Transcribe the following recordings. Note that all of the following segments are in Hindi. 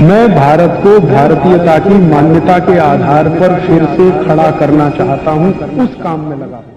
मैं भारत को भारतीयता की मान्यता के आधार पर फिर से खड़ा करना चाहता हूं, उस काम में लगा हूं।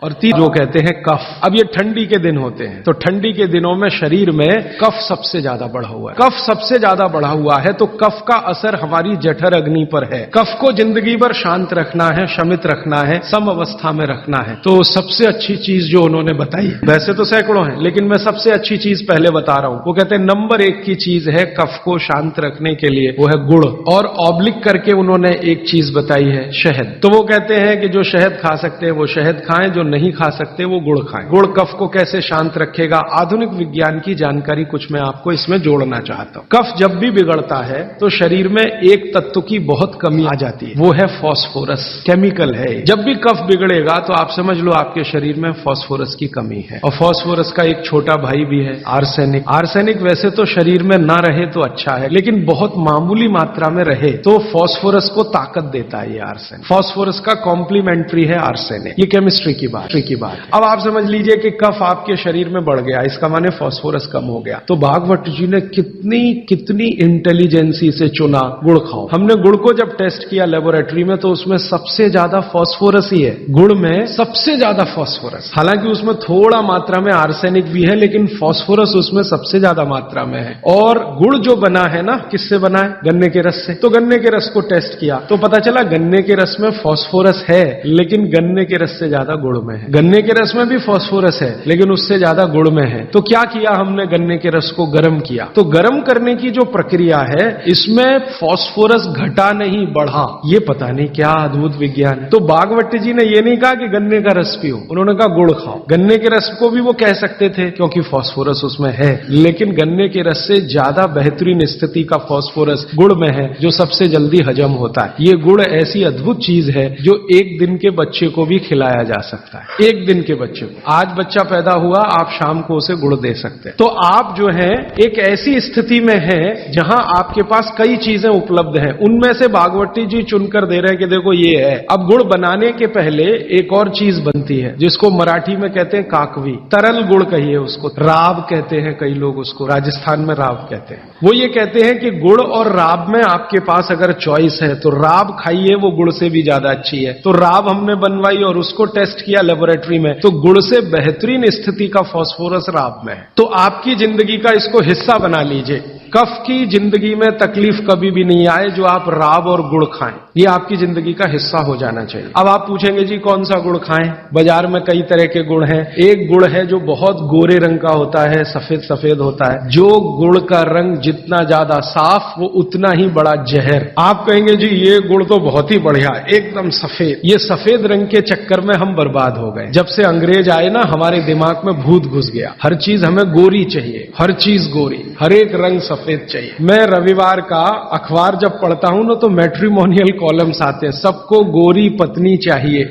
और जो कहते हैं कफ। अब ये ठंडी के दिन होते हैं, तो ठंडी के दिनों में शरीर में कफ सबसे ज्यादा बढ़ा हुआ है। कफ सबसे ज्यादा बढ़ा हुआ है तो कफ का असर हमारी जठर अग्नि पर है। कफ को जिंदगी भर शांत रखना है, शमित रखना है, सम अवस्था में रखना है। तो सबसे अच्छी चीज जो उन्होंने बताई, वैसे तो सैकड़ों हैं, लेकिन मैं सबसे अच्छी चीज पहले बता रहा हूं। वो कहते हैं नंबर 1 की चीज है कफ को शांत रखने के लिए, वो है गुड़। और ऑब्लिक करके उन्होंने एक चीज बताई है, शहद। तो वो कहते हैं कि जो शहद खा सकते हैं वो शहद खाएं, जो नहीं खा सकते वो गुड़ खाएं। गुड़ कफ को कैसे शांत रखेगा, आधुनिक विज्ञान की जानकारी कुछ मैं आपको इसमें जोड़ना चाहता हूं। कफ जब भी बिगड़ता है तो शरीर में एक तत्व की बहुत कमी आ जाती है, वो है फास्फोरस। केमिकल है। जब भी कफ बिगड़ेगा तो आप समझ लो आपके शरीर में फास्फोरस की कमी है। और फास्फोरस का एक छोटा भाई भी है, आर्सेनिक। आर्सेनिक वैसे तो शरीर में ना रहे तो अच्छा है, लेकिन बहुत मामूली मात्रा में रहे तो फास्फोरस को ताकत देता है ये आर्सेनिक। फास्फोरस का कॉम्प्लीमेंट्री है आर्सेनिक। ये केमिस्ट्री की बात की बात। अब आप समझ लीजिए कि कफ आपके शरीर में बढ़ गया, इसका माने फास्फोरस कम हो गया। तो भागवत जी ने कितनी इंटेलिजेंसी से चुना गुड़ खाओ। हमने गुड़ को जब टेस्ट किया लेबोरेटरी में तो उसमें सबसे ज्यादा फास्फोरस ही है। गुड़ में सबसे ज्यादा फास्फोरस, हालांकि उसमें थोड़ा मात्रा में आर्सेनिक भी है, लेकिन फास्फोरस उसमें सबसे ज्यादा मात्रा में है। और गुड़ जो बना है ना, किससे बना है? गन्ने के रस से। तो गन्ने के रस को टेस्ट किया तो पता चला गन्ने के रस में फास्फोरस है, लेकिन गन्ने के रस से ज्यादा गुड़ में है। गन्ने के रस में भी फास्फोरस है, लेकिन उससे ज्यादा गुड़ में है। तो क्या किया हमने? गन्ने के रस को गर्म किया। तो गर्म करने की जो प्रक्रिया है, इसमें फास्फोरस घटा नहीं बढ़ा। ये पता नहीं क्या अद्भुत विज्ञान है। तो भागवत जी ने ये नहीं कहा कि गन्ने का रस पियो, उन्होंने कहा गुड़ खाओ। गन्ने के रस को भी वो कह सकते थे क्योंकि फास्फोरस उसमें है, लेकिन गन्ने के रस से ज्यादा बेहतरीन स्थिति का फास्फोरस गुड़ में है, जो सबसे जल्दी हजम होता है। ये गुड़ ऐसी अद्भुत चीज है जो 1 दिन के बच्चे को भी खिलाया जा सकता है। 1 दिन के बच्चे को, आज बच्चा पैदा हुआ, आप शाम को उसे गुड़ दे सकते हैं। तो आप जो है एक ऐसी स्थिति में है जहां आपके पास कई चीजें उपलब्ध हैं, उनमें से भागवती जी चुनकर दे रहे हैं कि देखो ये है। अब गुड़ बनाने के पहले एक और चीज बनती है जिसको मराठी में कहते हैं काकवी, तरल गुड़ कहिए उसको, राब कहते हैं कई लोग उसको, राजस्थान में राब कहते हैं। वो ये कहते हैं कि गुड़ और राब में आपके पास अगर चॉइस है तो राब खाइए, वो गुड़ से भी ज्यादा अच्छी है। तो राब हमने बनवाई और उसको टेस्ट किया लेबोरेटरी में, तो गुड़ से बेहतरीन स्थिति का फास्फोरस राब में है। तो आपकी जिंदगी का इसको हिस्सा बना लीजिए। कफ की जिंदगी में तकलीफ कभी भी नहीं आए जो आप राब और गुड़ खाएं, ये आपकी जिंदगी का हिस्सा हो जाना चाहिए। अब आप पूछेंगे जी कौन सा गुड़ खाएं? बाजार में कई तरह के गुड़ हैं। एक गुड़ है जो बहुत गोरे रंग का होता है, सफेद सफेद होता है। जो गुड़ का रंग जितना ज्यादा साफ वो उतना ही बड़ा जहर। आप कहेंगे जी ये गुड़ तो बहुत ही बढ़िया, एकदम सफेद। ये सफेद रंग के चक्कर में हम बर्बाद हो गए। जब से अंग्रेज आए ना, हमारे दिमाग में भूत घुस गया। हर चीज हमें गोरी चाहिए, हर चीज गोरी, हर एक रंग सफेद चाहिए। मैं रविवार का अखबार जब पढ़ता हूं ना तो मैट्रिमोनियल कॉलम्स आते हैं, सबको गोरी पत्नी चाहिए,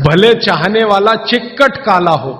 भले चाहने वाला चिक्कट काला हो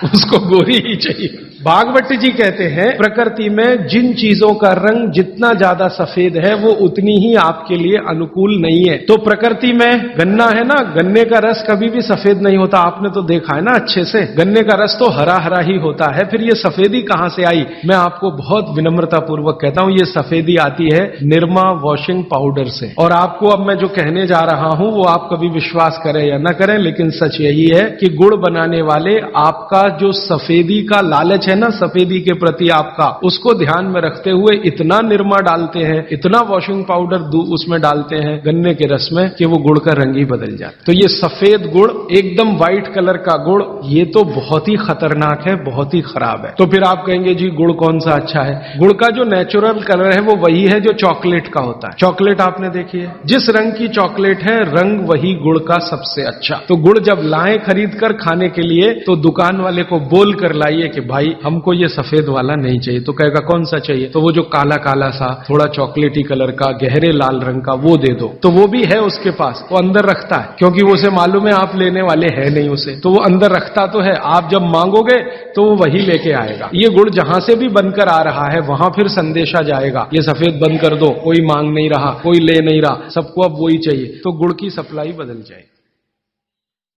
उसको गोरी ही चाहिए। भागवत जी कहते हैं प्रकृति में जिन चीजों का रंग जितना ज्यादा सफेद है वो उतनी ही आपके लिए अनुकूल नहीं है। तो प्रकृति में गन्ना है ना, गन्ने का रस कभी भी सफेद नहीं होता, आपने तो देखा है ना अच्छे से। गन्ने का रस तो हरा हरा ही होता है। फिर ये सफेदी कहां से आई? मैं आपको बहुत विनम्रता पूर्वक कहता हूं, ये सफेदी आती है निरमा वॉशिंग पाउडर से। और आपको अब मैं जो कहने जा रहा हूं वो आप कभी विश्वास करें या न करें, लेकिन सच यही है कि गुड़ बनाने वाले आपका जो सफेदी का लालच है ना, सफेदी के प्रति आपका, उसको ध्यान में रखते हुए इतना निरमा डालते हैं, इतना वॉशिंग पाउडर उसमें डालते हैं गन्ने के रस में कि वो गुड़ का रंग ही बदल जाता है। तो ये सफेद गुड़, एकदम व्हाइट कलर का गुड़, ये तो बहुत ही खतरनाक है, बहुत ही खराब है। तो फिर आप कहेंगे जी गुड़ कौन सा अच्छा है? गुड़ का जो नेचुरल कलर है वो वही है जो चॉकलेट का होता है। चॉकलेट आपने देखी है, जिस रंग की चॉकलेट है रंग वही गुड़ का सबसे अच्छा। तो गुड़ जब लाएं खरीद कर खाने के लिए तो दुकान वाले को बोल कर लाइए कि भाई हमको ये सफेद वाला नहीं चाहिए। तो कहेगा कौन सा चाहिए? तो वो जो काला काला सा थोड़ा चॉकलेटी कलर का गहरे लाल रंग का वो दे दो। तो वो भी है उसके पास, वो अंदर रखता है क्योंकि वो उसे मालूम है आप लेने वाले हैं नहीं उसे, तो वो अंदर रखता तो है। आप जब मांगोगे तो वो वही लेके आएगा। ये गुड़ जहां से भी बनकर आ रहा है वहां फिर संदेशा जाएगा, ये सफेद बंद कर दो, कोई मांग नहीं रहा, कोई ले नहीं रहा, सबको अब वही चाहिए। तो गुड़ की सप्लाई बदल जाएगी।